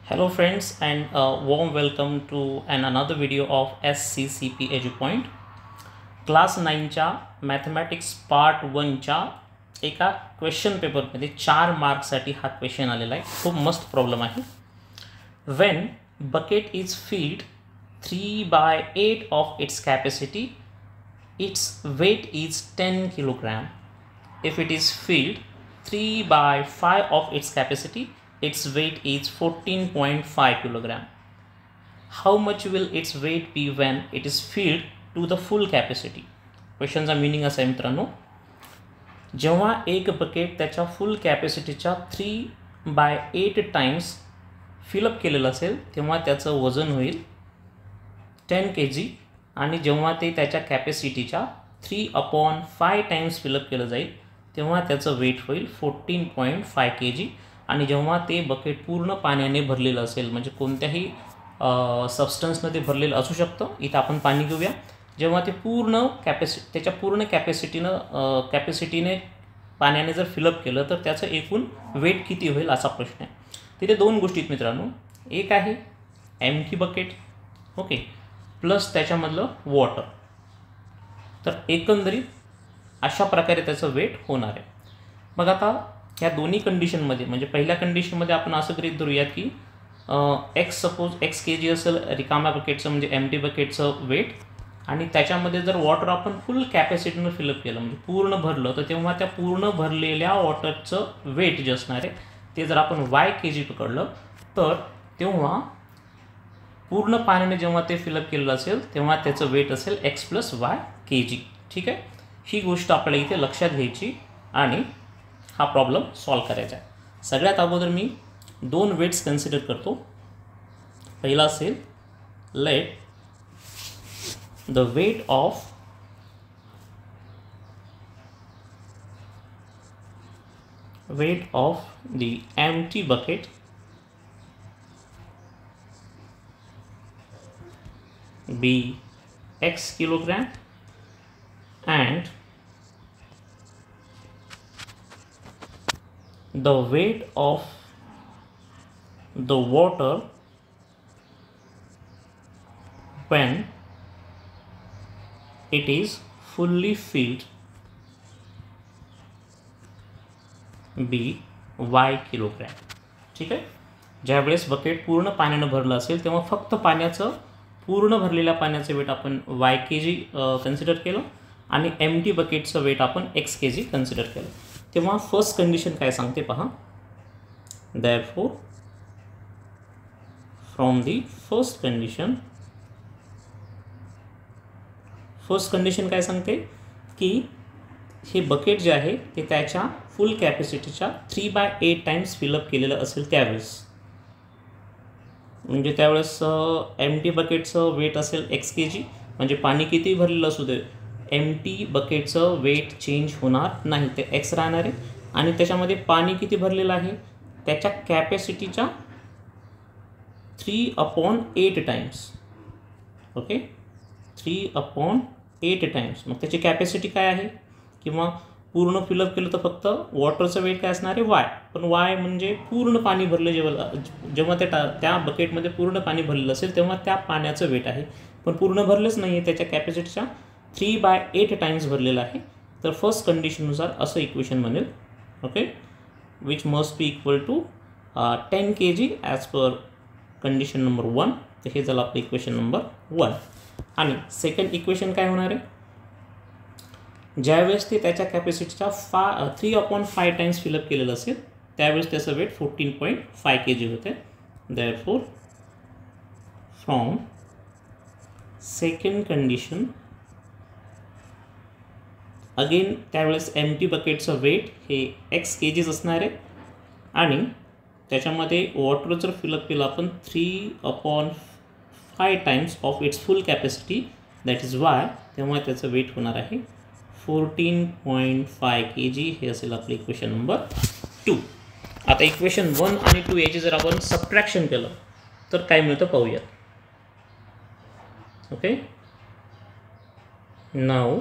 Hello friends and a warm welcome to another video of SCCP EduPoint. Class 9च्या mathematics part 1च्या एका question पेपरमध्ये 4 मार्क्ससाठी हा question आलेला आहे. खूप मस्त प्रॉब्लेम आहे. When bucket is filled 3/8 of its capacity, its weight is 10 kg. If it is filled 3/5 of its capacity, its weight is 14.5 kg. How much will its weight be when it is filled to the full capacity? क्वेश्चनचा meaning असा आहे मित्रांनो, जेव्हा एक bucket त्याच्या फुल कॅपॅसिटीच्या 3/8 times fill up केलेलं असेल तेव्हा त्याचं वजन होईल 10 kg आणि जेव्हा ते त्याच्या कॅपॅसिटीच्या 3/5 टाइम्स फिलअप केलं जाईल तेव्हा त्याचं वेट होईल 14.5 kg. आणि जेव्हा ते बकेट पूर्ण पाण्याने भरलेलं असेल, म्हणजे कोणत्याही सबस्टन्समध्ये भरलेलं असू शकतं, इथं आपण पाणी घेऊया, जेव्हा ते पूर्ण त्याच्या पूर्ण कॅपॅसिटीने पाण्याने जर फिलअप केलं तर त्याचं एकूण वेट किती होईल असा प्रश्न आहे. तिथे दोन गोष्टी आहेत मित्रांनो, एक आहे एम्प्टी बकेट, ओके, प्लस त्याच्यामधलं वॉटर. तर एकंदरीत अशा प्रकारे त्याचं वेट होणार आहे. मग आता ह्या दोन्ही कंडिशनमध्ये, म्हणजे पहिल्या कंडिशनमध्ये आपण असं गृहीत धरूयात की एक्स kg असेल रिकाम्या बकेटचं, म्हणजे एम्प्टी बकेटचं वेट, आणि त्याच्यामध्ये जर वॉटर आपण फुल कॅपॅसिटीनं फिलअप केलं, म्हणजे पूर्ण भरलं, तर तेव्हा त्या पूर्ण भरलेल्या वॉटरचं वेट जे असणार आहे ते जर आपण kg पकडलं तर तेव्हा पूर्ण पाण्याने जेव्हा ते फिलअप केलेलं असेल तेव्हा त्याचं वेट असेल x + y kg. ठीक आहे, ही गोष्ट आपल्याला इथे लक्षात घ्यायची आणि हा प्रॉब्लेम सॉल्व करायचा आहे. सगळ्यात अगोदर मी दोन वेट्स कन्सिडर करतो. पहिला असेल let the weight of the empty bucket be x kilogram and the weight of the water when it is fully filled be y kilogram. ठीक आहे, ज्यावेळेस बकेट पूर्ण पाण्यानं भरलं असेल तेव्हा फक्त पूर्ण भरलेल्या पाण्याचं वेट आपण kg कन्सिडर केलं आणि एम्प्टी बकेटचं वेट आपण x kg कन्सिडर केलं. तेव्हा फर्स्ट कंडिशन काय सांगते पहा. Therefore from the first condition काय सांगते की हे बकेट जे आहे ते त्याच्या फुल कॅपॅसिटीच्या 3/8 टाइम्स फिलअप केलेलं असेल त्यावेळेस, म्हणजे त्यावेळेस एम्प्टी बकेटचं वेट असेल x kg, म्हणजे पाणी किती भरलेलं असू दे एम्प्टी बकेटचं वेट चेंज होणार नाही, ते x राहणार आहे. आणि त्याच्यामध्ये पाणी किती भरलेलं आहे त्याच्या कॅपॅसिटीच्या 3/8 टाइम्स, ओके, 3/8 टाइम्स. मग त्याची कॅपॅसिटी काय आहे, किंवा पूर्ण फिलअप केलं तर फक्त वॉटरचं वेट काय असणार आहे y, पण y म्हणजे पूर्ण पाणी भरलं, जेव्हा त्या बकेटमध्ये पूर्ण पाणी भरलेलं असेल तेव्हा त्या पाण्याचं वेट आहे, पण पूर्ण भरलंच नाही आहे, त्याच्या कॅपॅसिटीच्या 3/8 टाइम्स भरलेलं आहे. तर फर्स्ट कंडिशननुसार असं इक्वेशन बनेल, okay, which must be equal to 10 kg as per condition number 1. तर हे झालं आपलं इक्वेशन नंबर 1. आणि सेकंड इक्वेशन काय होणार आहे, ज्यावेळेस ते त्याच्या कॅपॅसिटीच्या 3/5 टाइम्स फिलअप केलेलं असेल त्यावेळेस त्याचं वेट 14.5 kg होते. Therefore from second condition again त्यावेळेस एम्प्टी बकेटचं वेट हे x kg असणार आहे आणि त्याच्यामध्ये वॉटर जर फिलअप केलं आपण 3/5 times of its full capacity, that is y, तेव्हा त्याचं वेट होणार आहे 14.5 kg. हे असेल आपलं इक्वेशन नंबर 2. आता इक्वेशन 1 आणि 2 याची जर आपण सबट्रॅक्शन केलं तर काय मिळतं पाहूयात. Okay, now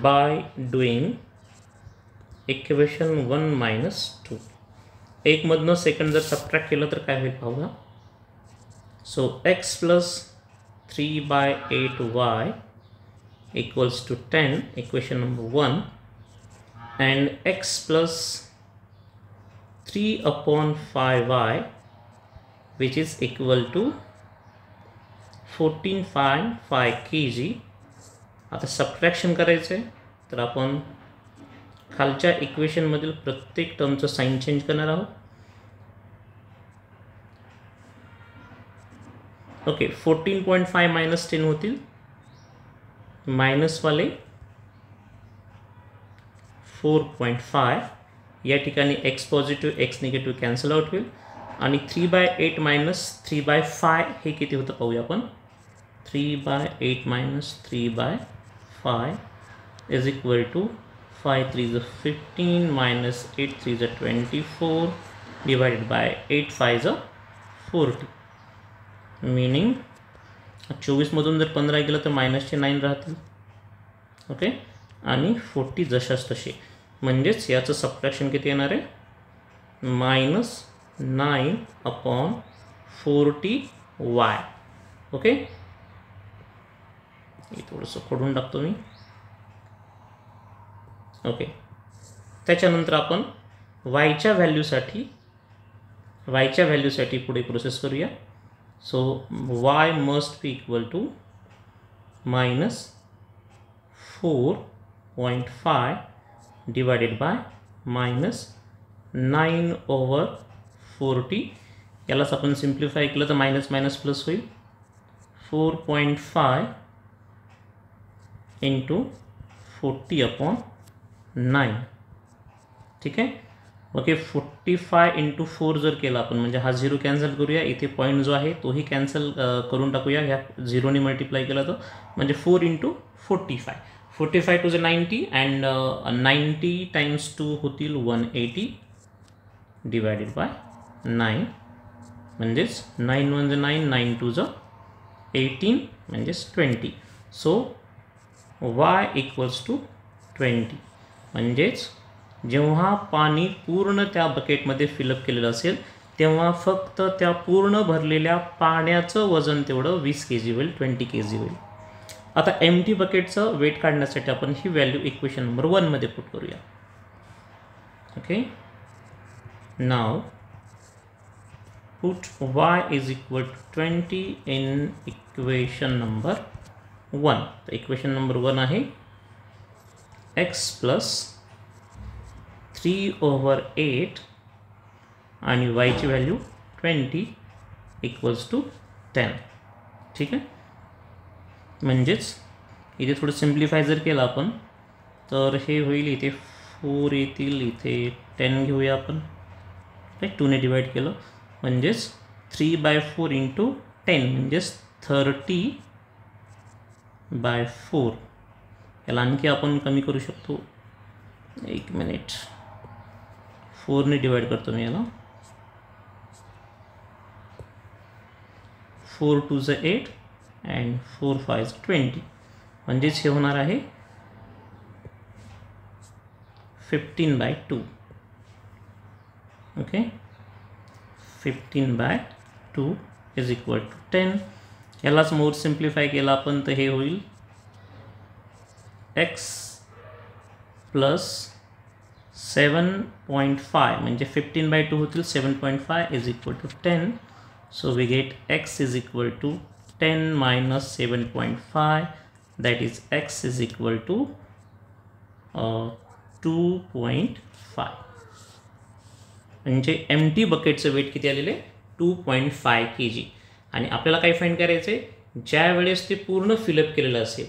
by doing equation 1 minus 2. 1 मधनं सेकंड जर सबट्रॅक्ट केलं तर काय होईल पाहूया. So x plus 3/8y equals to 10, equation number 1, and x plus 3/5y which is equal to 14.5 kg. आता सबट्रॅक्शन करायचं आहे तर आपण खालच्या इक्वेशनमधील प्रत्येक टर्मचं साइन चेंज करणार आहोत. ओके, 14.5 मायनस 10 होतील, मायनसवाले 4.5. या ठिकाणी x positive x negative cancel out होईल आणि 3/8 मायनस 3/5 हे किती होतं पाहूया आपण. 3/8 minus 3/5 is equal to 5 3 is 15 minus 8 3 is 24 divided by 8 5 is 40. Meaning 24 मधून जर 15 गेलं तर मायनसचे 9 राहतील. ओके, आणि 40 जशाच तसे, म्हणजेच याचं सबट्रॅक्शन किती येणार आहे, -9/40y. ओके, हे थोडंसं खोडून टाकतो मी. ओके, त्याच्यानंतर आपण वायच्या व्हॅल्यूसाठी पुढे प्रोसेस करूया. So y must be equal to -4.5 divided by -9/40. यालाच आपण सिम्प्लिफाय केलं तर मायनस मायनस प्लस होईल. 4.5 इंटू 40/9. ठीक आहे. ओके, 45 इंटू 4 जर केला आपण, म्हणजे हा 0 कॅन्सल करूया, इथे पॉईंट जो आहे तोही कॅन्सल करून टाकूया. ह्या 0ने मल्टिप्लाय केला तर म्हणजे 4 इंटू 45. 45 टू 90 अँड 90 टाइम्स 2 होतील 180 डिवायडेड बाय 9. म्हणजेच 9 1 9, 9 2 18, म्हणजेच 20. So y equals to 20. म्हणजेच जेव्हा पाणी पूर्ण त्या बकेटमध्ये फिलअप केलेलं असेल तेव्हा फक्त त्या पूर्ण भरलेल्या पाण्याचं वजन तेवढं 20 kg होईल, 20 kg होईल. आता एम्प्टी बकेटचं वेट काढण्यासाठी आपण ही व्हॅल्यू इक्वेशन नंबर 1 मध्ये पुट करूया. Okay, now put y is equal to 20 in equation number 1. तर इक्वेशन नंबर 1 आहे x प्लस 3/8 आणि y ची व्हॅल्यू 20 इक्वल्स टू 10. ठीक आहे. म्हणजेच इथे थोडं सिम्प्लिफाय जर केलं आपण तर हे होईल, इथे 4 येतील, इथे 10 घेऊया आपण, राईट. 2 ने डिवाइड केलं म्हणजेच 3/4 इंटू 10 म्हणजेच 30/4. याला आणखी आपण कमी करू शकतो. एक मिनिट, 4 ने डिवाइड करतो मी याला. 4 2 is 8 and 4 5 is 20. म्हणजेच हे होणार आहे 15/2. Okay, 15/2 is equal to 10. यालाच मोर सिम्प्लिफाय केला आपण तर हे होईल x प्लस 7.5 म्हणजे 15/2 होतील, 7.5 is equal to 10. So we get x is equal to 10 minus 7.5, that is x is equal to 2.5. म्हणजे एम्प्टी बकेटचं वेट किती आलेले 2.5 kg. आणि आपल्याला काय फाइंड करायचं आहे, ज्या वेळेस ते पूर्ण फिलअप केलेलं असेल,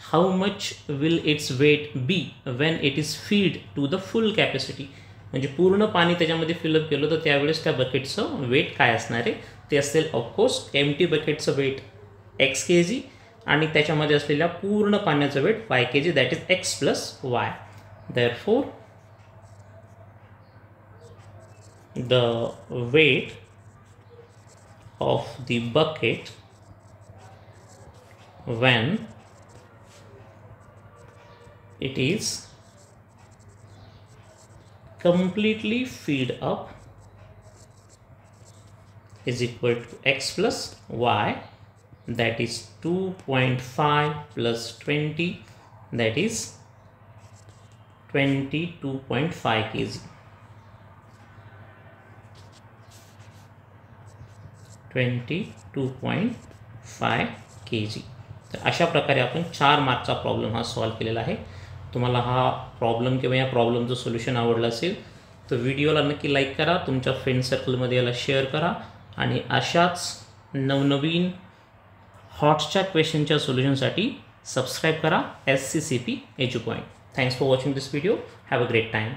how much will its weight be when it is feed to the full capacity. म्हणजे पूर्ण पाणी त्याच्यामध्ये फिलअप केलं तर त्यावेळेस त्या बकेटचं वेट काय असणार आहे, ते असेल ऑफकोर्स एम्प्टी बकेटचं वेट x kg आणि त्याच्यामध्ये असलेल्या पूर्ण पाण्याचं weight y kg, that is x plus y. Therefore the weight of the bucket when it is completely filled up is equal to x plus y, that is 2.5 plus 20, that is 22.5 kg. 22.5 kg. तर अशा प्रकारे आपण 4 मार्कचा problem हा solve केलेला आहे. तुम्हाला हा problem किंवा या प्रॉब्लेमचं सोल्युशन आवडलं असेल तर व्हिडिओला नक्की लाईक करा, तुमच्या फ्रेंड सर्कलमध्ये याला शेअर करा आणि अशाच नवनवीन हॉटच्या क्वेश्चनच्या सोल्युशनसाठी सबस्क्राईब करा SCCP EduPoint. Thanks for watching this video. Have a great time.